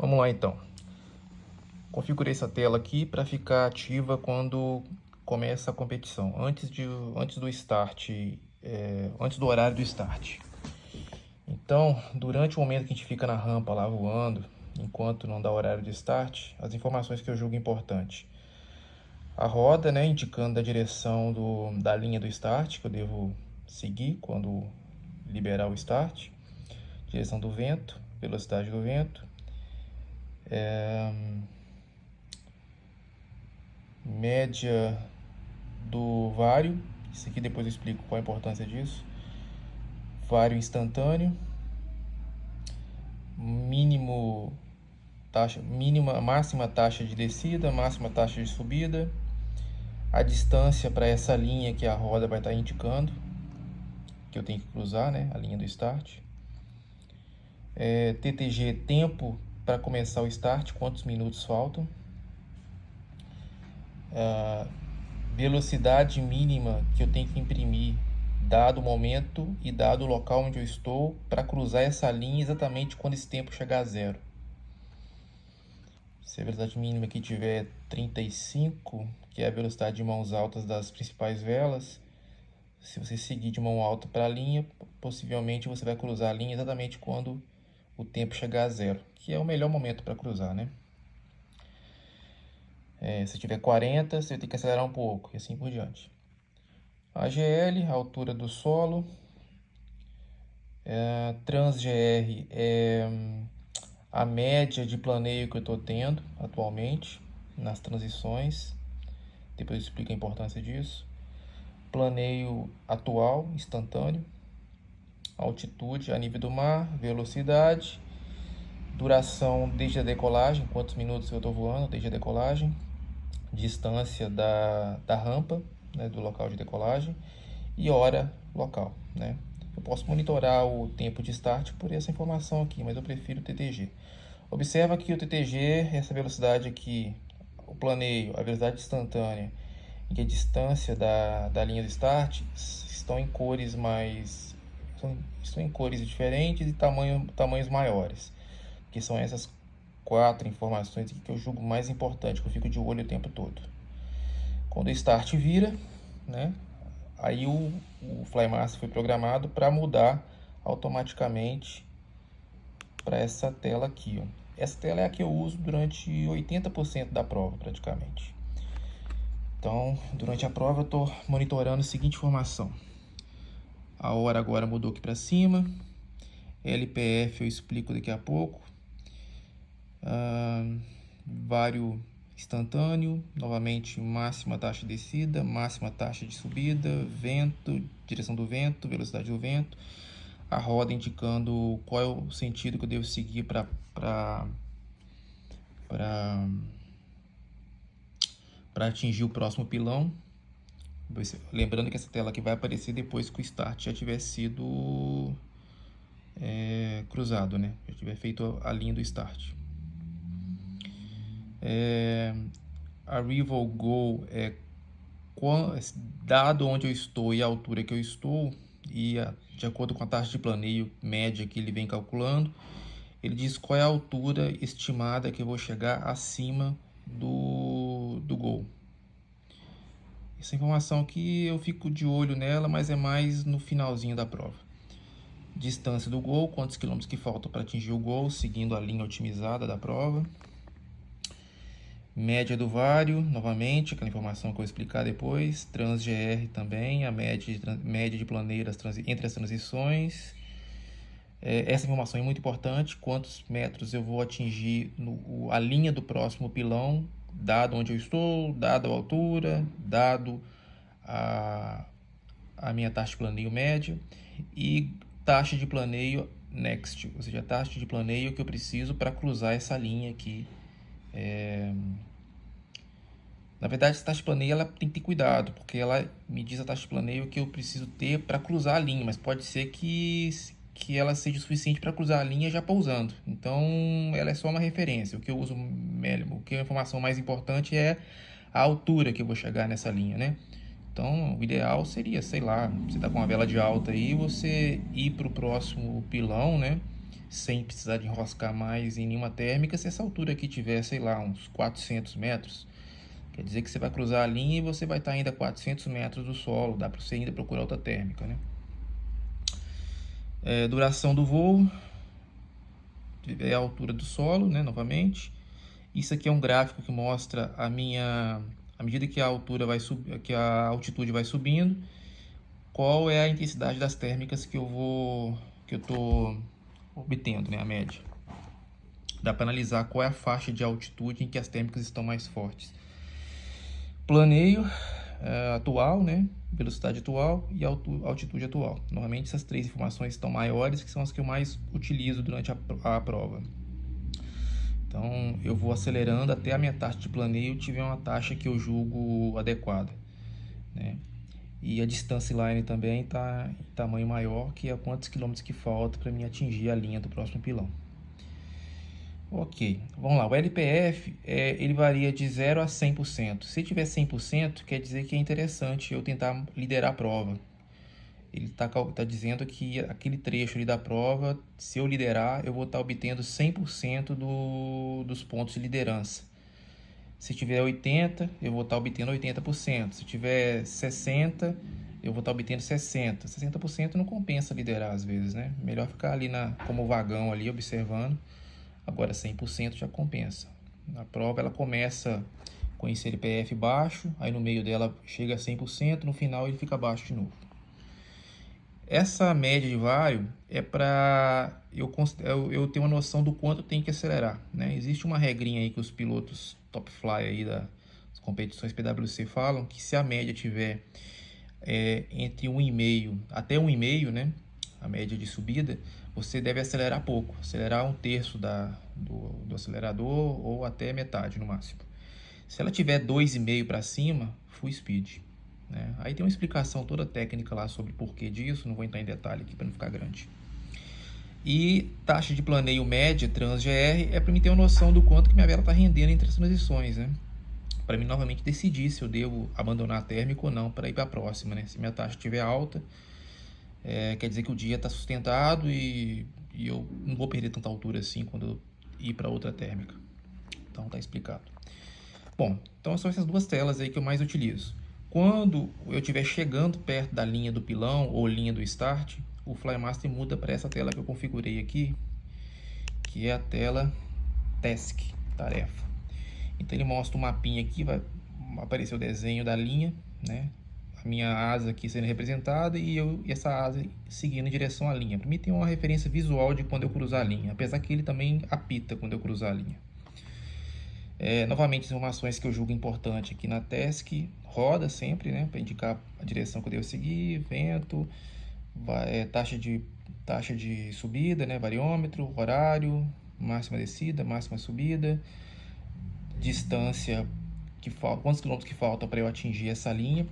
Vamos lá então. Configurei essa tela aqui para ficar ativa quando começa a competição, antes do start, antes do horário do start. Então, durante o momento que a gente fica na rampa lá voando, enquanto não dá horário de start, as informações que eu julgo importante. A roda, né, indicando a direção da linha do start, que eu devo seguir quando liberar o start. Direção do vento, velocidade do vento. Média do vário, isso aqui depois eu explico qual a importância disso. Vário instantâneo, máxima taxa de descida, máxima taxa de subida, a distância para essa linha que a roda vai estar indicando, que eu tenho que cruzar, né, a linha do start. TTG, tempo para começar o start, quantos minutos faltam. Velocidade mínima que eu tenho que imprimir, dado o momento e dado o local onde eu estou, para cruzar essa linha exatamente quando esse tempo chegar a zero. Se a velocidade mínima aqui tiver 35, que é a velocidade de mãos altas das principais velas, se você seguir de mão alta para a linha, possivelmente você vai cruzar a linha exatamente quando o tempo chegar a zero, que é o melhor momento para cruzar, né? Se tiver 40, você tem que acelerar um pouco, e assim por diante. AGL, altura do solo. TransGR é a média de planeio que eu estou tendo atualmente nas transições. Depois eu explico a importância disso. Planeio atual, instantâneo. Altitude a nível do mar, velocidade, duração desde a decolagem, quantos minutos eu estou voando desde a decolagem, distância da rampa, né, do local de decolagem, e hora local, né? Eu posso monitorar o tempo de start por essa informação aqui, mas eu prefiro o TTG. Observa que o TTG, essa velocidade aqui, o planeio, a velocidade instantânea e a distância da linha de start estão em cores diferentes e tamanhos maiores, que são essas 4 informações aqui que eu julgo mais importante, que eu fico de olho o tempo todo. Quando o start vira, né, aí o FlyMaster foi programado para mudar automaticamente para essa tela aqui, ó. Essa tela é a que eu uso durante 80% da prova, praticamente. Então, durante a prova eu estou monitorando a seguinte informação. A hora agora mudou aqui para cima. LPF eu explico daqui a pouco. Vário instantâneo, novamente máxima taxa de descida, máxima taxa de subida, vento, direção do vento, velocidade do vento, a roda indicando qual é o sentido que eu devo seguir para atingir o próximo pilão. Lembrando que essa tela aqui vai aparecer depois que o start já tiver sido cruzado, né? Já tiver feito a linha do start. A Rival Go dado onde eu estou e a altura que eu estou, e de acordo com a taxa de planeio média que ele vem calculando, ele diz qual é a altura estimada que eu vou chegar acima do Gol. Essa informação aqui eu fico de olho nela, mas é mais no finalzinho da prova. Distância do Gol, quantos quilômetros que faltam para atingir o Gol, seguindo a linha otimizada da prova. Média do vário, novamente, aquela informação que eu vou explicar depois. TransGR também, a média de planeio entre as transições. Essa informação é muito importante, quantos metros eu vou atingir a linha do próximo pilão, dado onde eu estou, dado a altura, dado a minha taxa de planeio média, e taxa de planeio next, ou seja, a taxa de planeio que eu preciso para cruzar essa linha aqui. Na verdade, essa taxa de planeio ela tem que ter cuidado, porque ela me diz a taxa de planeio que eu preciso ter para cruzar a linha, mas pode ser que ela seja o suficiente para cruzar a linha já pousando. Então, ela é só uma referência. O que eu uso melhor, o que a informação mais importante é a altura que eu vou chegar nessa linha, né? Então, o ideal seria, sei lá, você tá com uma vela de alta aí, você ir para o próximo pilão, né? sem precisar de enroscar mais em nenhuma térmica, se essa altura aqui tiver, sei lá, uns 400 metros, quer dizer que você vai cruzar a linha e você vai estar ainda a 400 metros do solo, dá para você ainda procurar outra térmica, né? Duração do voo, é a altura do solo, né, novamente. Isso aqui é um gráfico que mostra à medida que a altura vai que a altitude vai subindo, qual é a intensidade das térmicas que eu estou obtendo, né, a média. Dá para analisar qual é a faixa de altitude em que as térmicas estão mais fortes. Planeio atual, né, velocidade atual e altitude atual. Normalmente essas três informações estão maiores, que são as que eu mais utilizo durante a prova. Então eu vou acelerando até a minha taxa de planeio tiver uma taxa que eu julgo adequada, né? E a distância line também está em tamanho maior, que é quantos quilômetros que falta para mim atingir a linha do próximo pilão. Ok, vamos lá. O LPF ele varia de 0 a 100%. Se tiver 100%, quer dizer que é interessante eu tentar liderar a prova. Ele tá dizendo que aquele trecho ali da prova, se eu liderar, eu vou estar obtendo 100% dos pontos de liderança. Se tiver 80, eu vou estar obtendo 80%. Se tiver 60, eu vou estar obtendo 60%. 60% não compensa liderar às vezes, né? Melhor ficar ali como vagão ali, observando. Agora 100% já compensa. A prova ela começa com esse LPF baixo, aí no meio dela chega a 100%, no final ele fica baixo de novo. Essa média de vário é para eu ter uma noção do quanto eu tenho que acelerar, né? Existe uma regrinha aí que os pilotos top fly aí das competições PwC falam, que se a média tiver entre 1,5 até 1,5, né? A média de subida, você deve acelerar pouco, acelerar 1/3 do acelerador ou até metade no máximo. Se ela tiver 2,5 para cima, full speed, né? Aí tem uma explicação toda técnica lá sobre o porquê disso, não vou entrar em detalhe aqui para não ficar grande. E taxa de planeio média, trans-GR, é para mim ter uma noção do quanto que minha vela está rendendo entre as transições, né? Para mim novamente decidir se eu devo abandonar a térmica ou não para ir para a próxima, né? Se minha taxa estiver alta, quer dizer que o dia está sustentado e eu não vou perder tanta altura assim quando eu ir para outra térmica. Então tá explicado. Bom, então são essas duas telas aí que eu mais utilizo. Quando eu estiver chegando perto da linha do pilão ou linha do start, o Flymaster muda para essa tela que eu configurei aqui, que é a tela Task, tarefa. Então ele mostra um mapinha aqui, vai aparecer o desenho da linha, né? A minha asa aqui sendo representada e essa asa seguindo em direção à linha. Para mim tem uma referência visual de quando eu cruzar a linha, apesar que ele também apita quando eu cruzar a linha. Novamente, informações que eu julgo importante aqui na Task, roda sempre, né, para indicar a direção que eu devo seguir, vento, taxa de subida, né, variômetro, horário, máxima descida, máxima subida, distância, quantos quilômetros que faltam para eu atingir essa linha.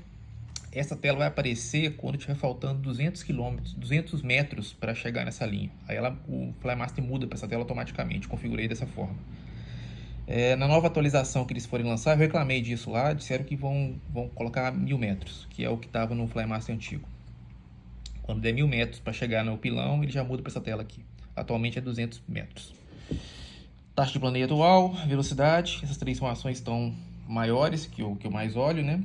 Essa tela vai aparecer quando estiver faltando 200 metros para chegar nessa linha. Aí o Flymaster muda para essa tela automaticamente, configurei dessa forma. Na nova atualização que eles forem lançar, eu reclamei disso lá, disseram que vão colocar 1000 metros, que é o que estava no Flymaster antigo. Quando der 1000 metros para chegar no pilão, ele já muda para essa tela aqui. Atualmente é 200 metros. Taxa de planeio atual, velocidade, essas três informações estão maiores que eu mais olho, né?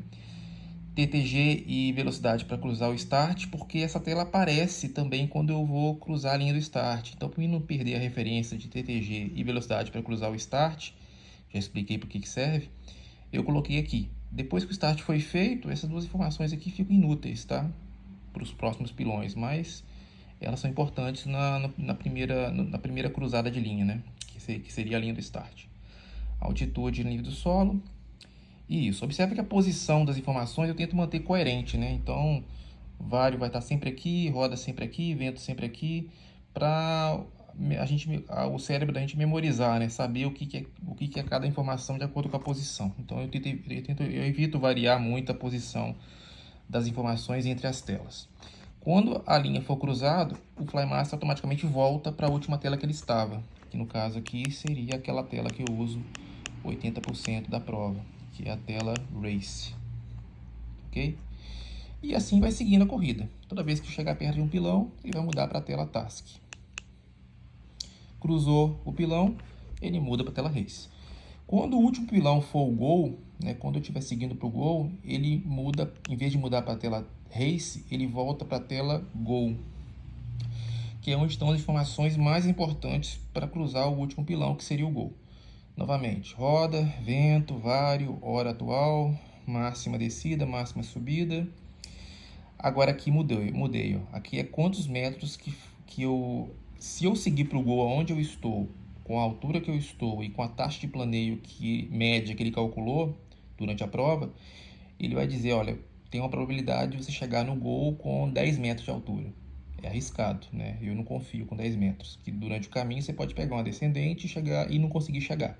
TTG e velocidade para cruzar o start, porque essa tela aparece também quando eu vou cruzar a linha do start. Então, para mim não perder a referência de TTG e velocidade para cruzar o start, já expliquei para que serve, eu coloquei aqui. Depois que o start foi feito, essas duas informações aqui ficam inúteis, tá? Para os próximos pilões, mas elas são importantes na primeira cruzada de linha, né? Que seria a linha do start. Altitude e nível do solo. Isso, observe que a posição das informações eu tento manter coerente, né? Então, vário vai estar sempre aqui, roda sempre aqui, vento sempre aqui, para o cérebro da gente memorizar, né? Saber o que é cada informação de acordo com a posição. Então, eu evito variar muito a posição das informações entre as telas. Quando a linha for cruzada, o Flymaster automaticamente volta para a última tela que ele estava, que no caso aqui seria aquela tela que eu uso 80% da prova, que é a tela Race, ok? E assim vai seguindo a corrida. Toda vez que chegar perto de um pilão, ele vai mudar para a tela Task. Cruzou o pilão, ele muda para a tela race. Quando o último pilão for o gol, né, quando eu estiver seguindo para o gol, ele muda, em vez de mudar para a tela race, ele volta para a tela gol, que é onde estão as informações mais importantes para cruzar o último pilão, que seria o gol. Novamente, roda, vento, vário, hora atual, máxima descida, máxima subida. Agora aqui mudei, ó. Aqui é quantos metros que eu... Se eu seguir para o gol onde eu estou, com a altura que eu estou e com a taxa de planeio média que ele calculou durante a prova, ele vai dizer, olha, tem uma probabilidade de você chegar no gol com 10 metros de altura. É arriscado, né? Eu não confio com 10 metros, que durante o caminho você pode pegar uma descendente e não conseguir chegar.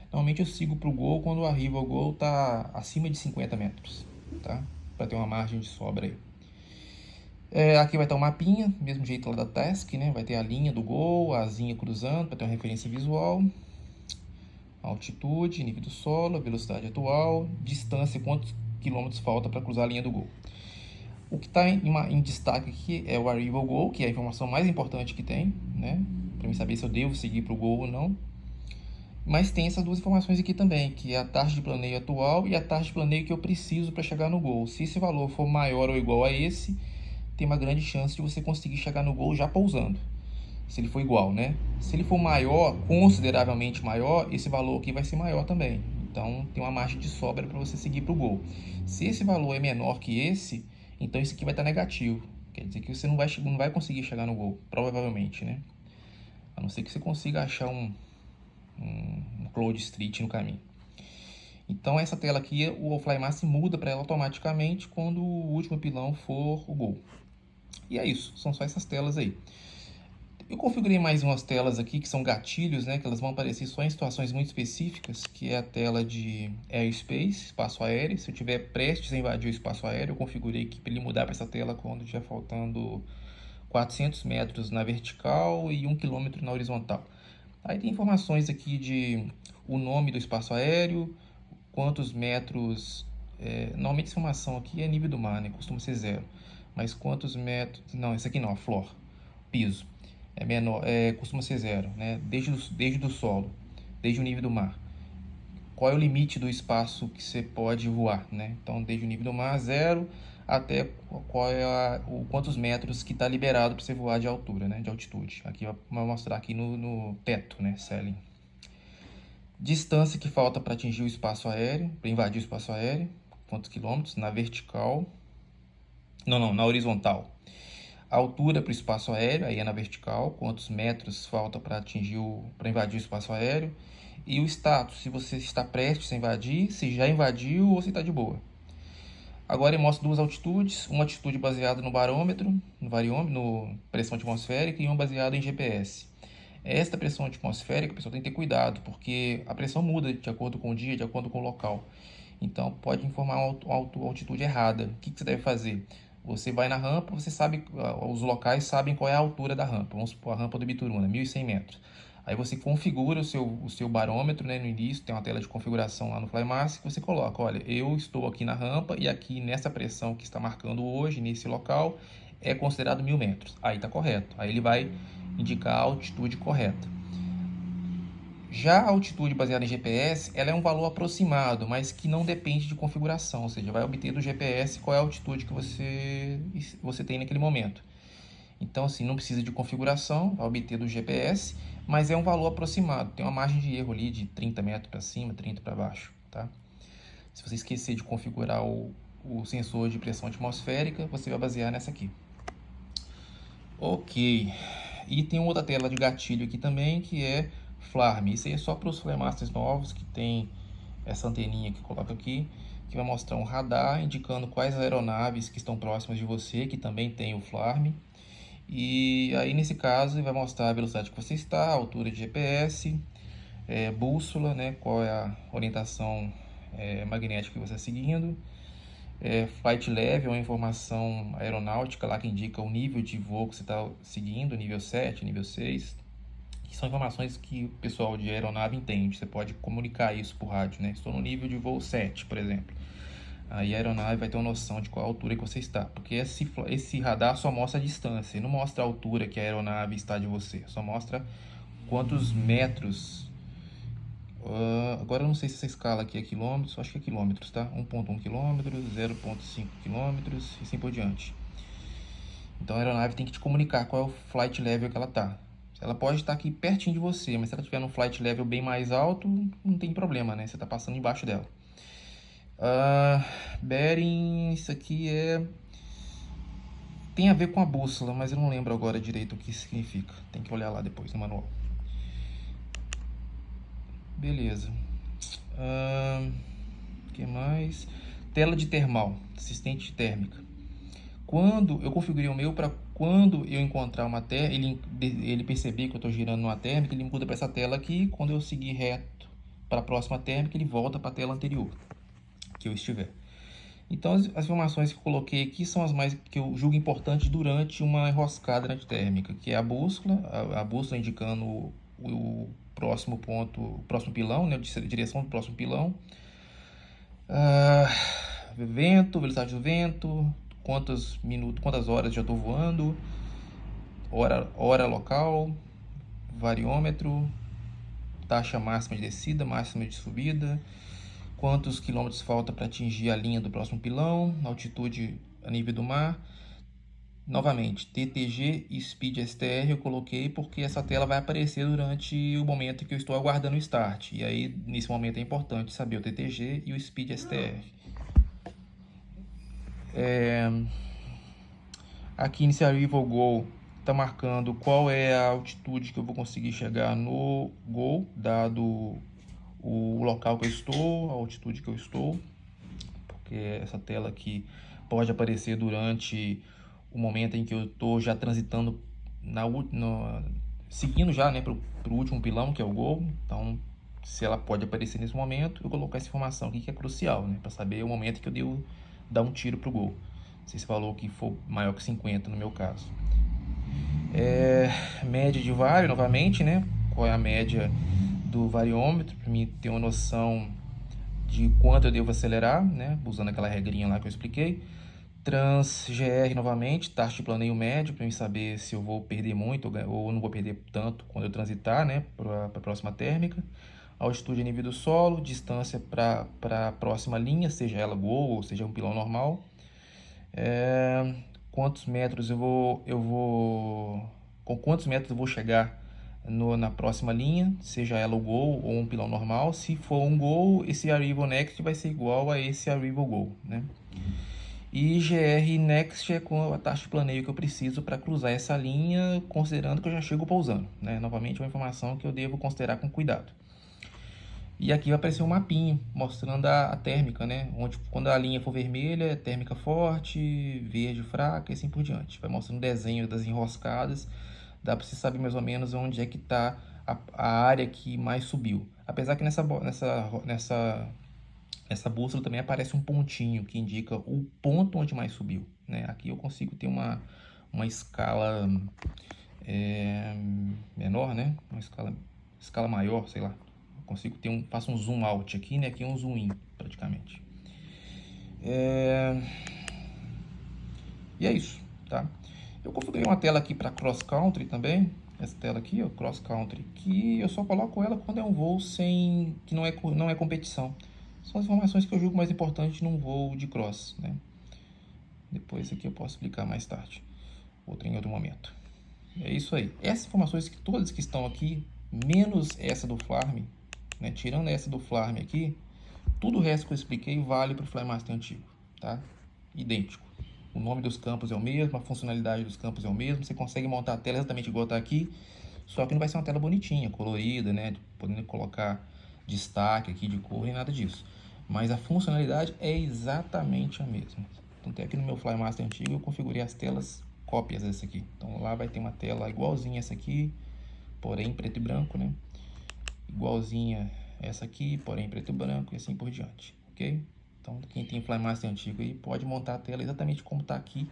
Normalmente eu sigo para o gol quando o arrivo ao gol está acima de 50 metros, tá? Para ter uma margem de sobra aí. Aqui vai estar o mapinha, mesmo jeito lá da Task, né? Vai ter a linha do gol, a asinha cruzando para ter uma referência visual. Altitude, nível do solo, velocidade atual, distância, quantos quilômetros falta para cruzar a linha do gol. O que está em destaque aqui é o Arrival Goal, que é a informação mais importante que tem, né? Para mim saber se eu devo seguir para o gol ou não. Mas tem essas duas informações aqui também, que é a taxa de planeio atual e a taxa de planeio que eu preciso para chegar no gol. Se esse valor for maior ou igual a esse, tem uma grande chance de você conseguir chegar no gol já pousando. Se ele for igual, né? Se ele for maior, consideravelmente maior, esse valor aqui vai ser maior também. Então, tem uma margem de sobra para você seguir para o gol. Se esse valor é menor que esse, então esse aqui vai estar negativo. Quer dizer que você não vai conseguir chegar no gol, provavelmente, né? A não ser que você consiga achar um Cloud Street no caminho. Então, essa tela aqui, o Flymass muda para ela automaticamente quando o último pilão for o gol. E é isso, são só essas telas aí. Eu configurei mais umas telas aqui que são gatilhos, né? Que elas vão aparecer só em situações muito específicas, que é a tela de Airspace, espaço aéreo. Se eu estiver prestes a invadir o espaço aéreo, eu configurei aqui para ele mudar para essa tela quando estiver faltando 400 metros na vertical e 1 km na horizontal. Aí tem informações aqui de o nome do espaço aéreo, quantos metros... normalmente essa informação aqui é nível do mar, né? Costuma ser 0. Mas quantos metros... Não, esse aqui não, a floor, piso. É menor, costuma ser 0, né? Desde o solo, desde o nível do mar. Qual é o limite do espaço que você pode voar, né? Então, desde o nível do mar, 0, até quantos metros que está liberado para você voar de altura, né? De altitude. Aqui vai mostrar aqui no teto, né? Ceiling. Distância que falta para atingir o espaço aéreo, para invadir o espaço aéreo. Quantos quilômetros? Na vertical. Não, na horizontal. A altura para o espaço aéreo, aí é na vertical, quantos metros falta para invadir o espaço aéreo. E o status, se você está prestes a invadir, se já invadiu ou se está de boa. Agora ele mostra duas altitudes, uma altitude baseada no barômetro, no variômetro, no pressão atmosférica, e uma baseada em GPS. Esta pressão atmosférica, o pessoal tem que ter cuidado, porque a pressão muda de acordo com o dia, de acordo com o local. Então pode informar uma altitude errada. O que você deve fazer? Você vai na rampa, você sabe, os locais sabem qual é a altura da rampa. Vamos supor a rampa do Bituruna, 1.100 metros. Aí você configura o seu barômetro, né, no início, tem uma tela de configuração lá no Flymass, que você coloca, olha, eu estou aqui na rampa e aqui nessa pressão que está marcando hoje, nesse local, é considerado 1.000 metros. Aí está correto. Aí ele vai indicar a altitude correta. Já a altitude baseada em GPS, ela é um valor aproximado, mas que não depende de configuração, ou seja, vai obter do GPS qual é a altitude que você tem naquele momento. Então, assim, não precisa de configuração, vai obter do GPS, mas é um valor aproximado, tem uma margem de erro ali de 30 metros para cima, 30 para baixo, tá? Se você esquecer de configurar o sensor de pressão atmosférica, você vai basear nessa aqui. Ok, e tem outra tela de gatilho aqui também, que é FLARM. Isso aí é só para os Flymasters novos, que tem essa anteninha que coloca aqui, que vai mostrar um radar indicando quais aeronaves que estão próximas de você, que também tem o FLARM. E aí nesse caso ele vai mostrar a velocidade que você está, a altura de GPS, bússola, né, qual é a orientação magnética que você está seguindo. Flight Level é uma informação aeronáutica lá que indica o nível de voo que você está seguindo, nível 7, nível 6. Que são informações que o pessoal de aeronave entende. Você pode comunicar isso por rádio, né? Estou no nível de voo 7, por exemplo. Aí a aeronave vai ter uma noção de qual a altura que você está. Porque esse radar só mostra a distância, não mostra a altura que a aeronave está de você. Só mostra quantos metros. Agora eu não sei se essa escala aqui é quilômetros, acho que é quilômetros, tá? 1,1 quilômetros, 0,5 quilômetros e assim por diante. Então a aeronave tem que te comunicar qual é o flight level que ela tá. Ela pode estar aqui pertinho de você, mas se ela estiver num flight level bem mais alto, não tem problema, né? Você está passando embaixo dela. Bearing, isso aqui tem a ver com a bússola, mas eu não lembro agora direito o que significa. Tem que olhar lá depois no manual. Beleza. Que mais? Tela de termal, assistente térmica. Quando eu configurei o meu para quando eu encontrar uma tela, ele perceber que eu estou girando numa térmica, ele muda para essa tela aqui. Quando eu seguir reto para a próxima térmica, ele volta para a tela anterior que eu estiver. Então as informações que eu coloquei aqui são as mais que eu julgo importantes durante uma enroscada na térmica, que é a bússola indicando o próximo ponto, o próximo pilão, né, a direção do próximo pilão. Vento, velocidade do vento, quantos horas já estou voando, hora local, variômetro, taxa máxima de descida, máxima de subida, quantos quilômetros falta para atingir a linha do próximo pilão, altitude a nível do mar. Novamente, TTG e Speed STR eu coloquei porque essa tela vai aparecer durante o momento que eu estou aguardando o start. E aí, nesse momento é importante saber o TTG e o Speed STR. Aqui nesse Arrival Goal está marcando qual é a altitude que eu vou conseguir chegar no Goal, dado o local que eu estou, a altitude que eu estou, porque essa tela aqui pode aparecer durante o momento em que eu estou já transitando seguindo já, né, para o último pilão, que é o Goal. Então, se ela pode aparecer nesse momento, eu colocar essa informação aqui que é crucial, né, para saber o momento que eu devo dar um tiro para o Goal. Se esse valor que for maior que 50 no meu caso. Média de vario, novamente, né? Qual é a média do variômetro, para mim ter uma noção de quanto eu devo acelerar, né? Usando aquela regrinha lá que eu expliquei. Trans GR novamente, taxa de planeio médio, para mim saber se eu vou perder muito ou não vou perder tanto quando eu transitar, né? Para a próxima térmica. Altitude a nível do solo, distância para a próxima linha, seja ela Goal ou seja um pilão normal. Quantos metros com quantos metros eu vou chegar na próxima linha, seja ela o Goal ou um pilão normal. Se for um Goal, esse Arrival Next vai ser igual a esse Arrival Goal, né? E GR Next é com a taxa de planeio que eu preciso para cruzar essa linha, considerando que eu já chego pousando, né? Novamente, uma informação que eu devo considerar com cuidado. E aqui vai aparecer um mapinha mostrando a térmica, né? Onde, quando a linha for vermelha, é térmica forte, verde fraca e assim por diante. Vai mostrando o desenho das enroscadas. Dá para você saber mais ou menos onde é que está a área que mais subiu. Apesar que nessa bússola também aparece um pontinho que indica o ponto onde mais subiu, né? Aqui eu consigo ter uma escala menor, né? Uma escala maior, sei lá. Consigo ter faço um zoom out aqui, né? Aqui é um zoom in, praticamente. E é isso, tá? Eu configurei uma tela aqui para cross country também. Essa tela aqui, ó, cross country, que eu só coloco ela quando é um voo que não é competição. São as informações que eu julgo mais importantes num voo de cross, né? Depois aqui eu posso explicar mais tarde, em outro momento. É isso aí. Essas informações que todas que estão aqui, menos essa do Flarm, né? Tirando essa do Flarm aqui, tudo o resto que eu expliquei vale para o Flymaster antigo, tá? Idêntico. O nome dos campos é o mesmo, a funcionalidade dos campos é o mesmo. Você consegue montar a tela exatamente igual está aqui, só que não vai ser uma tela bonitinha, colorida, né? Podendo colocar destaque aqui de cor, nem nada disso. Mas a funcionalidade é exatamente a mesma. Então, aqui no meu Flymaster antigo, eu configurei as telas cópias dessa aqui. Então, lá vai ter uma tela igualzinha essa aqui, porém preto e branco, né? Igualzinha essa aqui, porém preto e branco e assim por diante, ok? Então, quem tem Flymaster antigo aí pode montar a tela exatamente como está aqui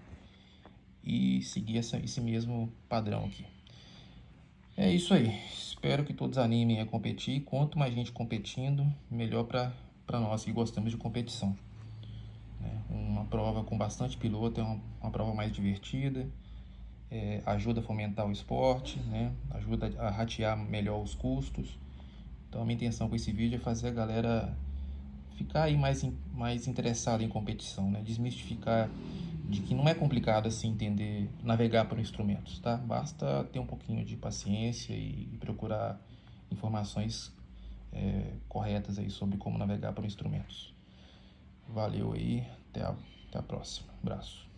e seguir esse mesmo padrão aqui. É isso aí. Espero que todos animem a competir. Quanto mais gente competindo, melhor para nós que gostamos de competição. Uma prova com bastante piloto é uma prova mais divertida. ajuda a fomentar o esporte, né? Ajuda a ratear melhor os custos. Então a minha intenção com esse vídeo é fazer a galera ficar aí mais interessada em competição, né? Desmistificar de que não é complicado assim entender, navegar por instrumentos, tá? Basta ter um pouquinho de paciência e procurar informações corretas aí sobre como navegar por instrumentos. Valeu aí, até a próxima. Abraço.